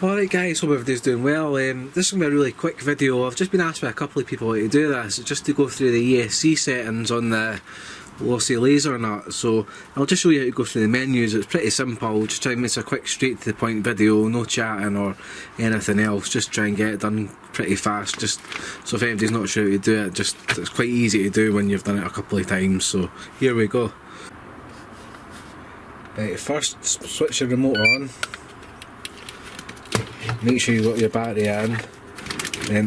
Alright guys, hope everybody's doing well. This is going to be a really quick video. I've just been asked by a couple of people to do this, just to go through the ESC settings on the Losi Lasernut. So I'll just show you how to go through the menus. It's pretty simple, just try and make a quick straight to the point video, no chatting or anything else, just try and get it done pretty fast, just so if anybody's not sure how to do it, it's quite easy to do when you've done it a couple of times. So here we go. Right, first switch your remote on. Make sure you've got your battery in, then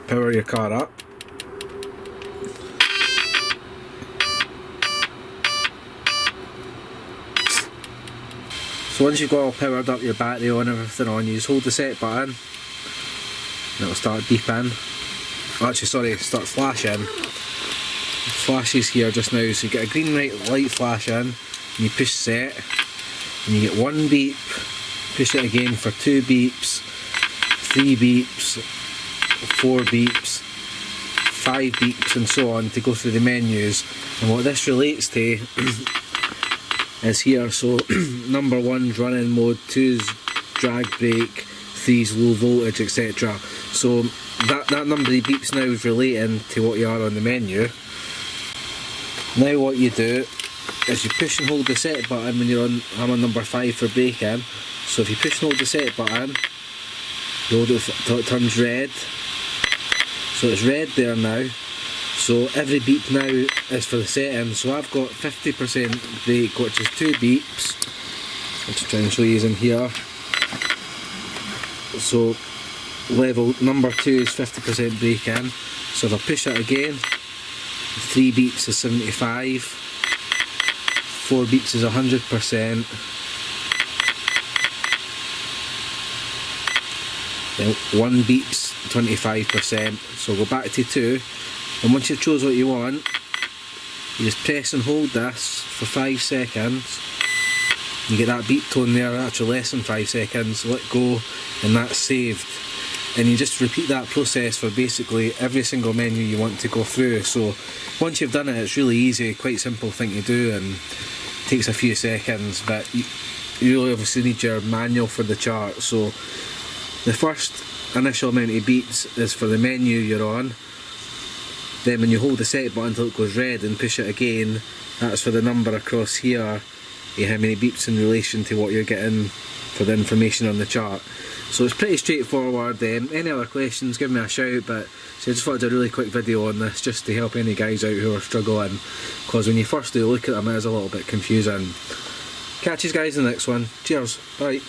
power your car up. So once you've got all powered up, your battery on, everything on, you just hold the set button and it'll start beeping. Actually, sorry, start flashing. It flashes here just now, so you get a green light flashing, and you push set, and you get one beep. Push it again for 2 beeps, 3 beeps, 4 beeps, 5 beeps and so on to go through the menus. And what this relates to is here, so number 1's running mode, 2's drag brake, 3's low voltage, etc. So that number of beeps now is relating to what you are on the menu. Now what you do is you push and hold the set button when you're on, I'm on number 5 for braking. So if you push and hold the set button, you hold it until it turns red. So it's red there now. So every beep now is for the setting. So I've got 50% brake, which is 2 beeps. I'll just try and show you in here. So level number 2 is 50% braking. So if I push it again, 3 beeps is 75, 4 beeps is 100%. Then 1 beeps 25%, so go back to 2, and once you've chose what you want, you just press and hold this for 5 seconds. You get that beep tone there, actually less than 5 seconds, let go, and that's saved. And you just repeat that process for basically every single menu you want to go through. So once you've done it, it's really easy, quite simple thing to do, and it takes a few seconds, but you really obviously need your manual for the chart. So the first initial amount of beeps is for the menu you're on. Then when you hold the set button until it goes red and push it again, that's for the number across here, how many beeps in relation to what you're getting for the information on the chart. So it's pretty straightforward. Any other questions, give me a shout, but so I just thought I'd do a really quick video on this just to help any guys out who are struggling, because when you first do look at them it is a little bit confusing. Catch you guys in the next one. Cheers, bye.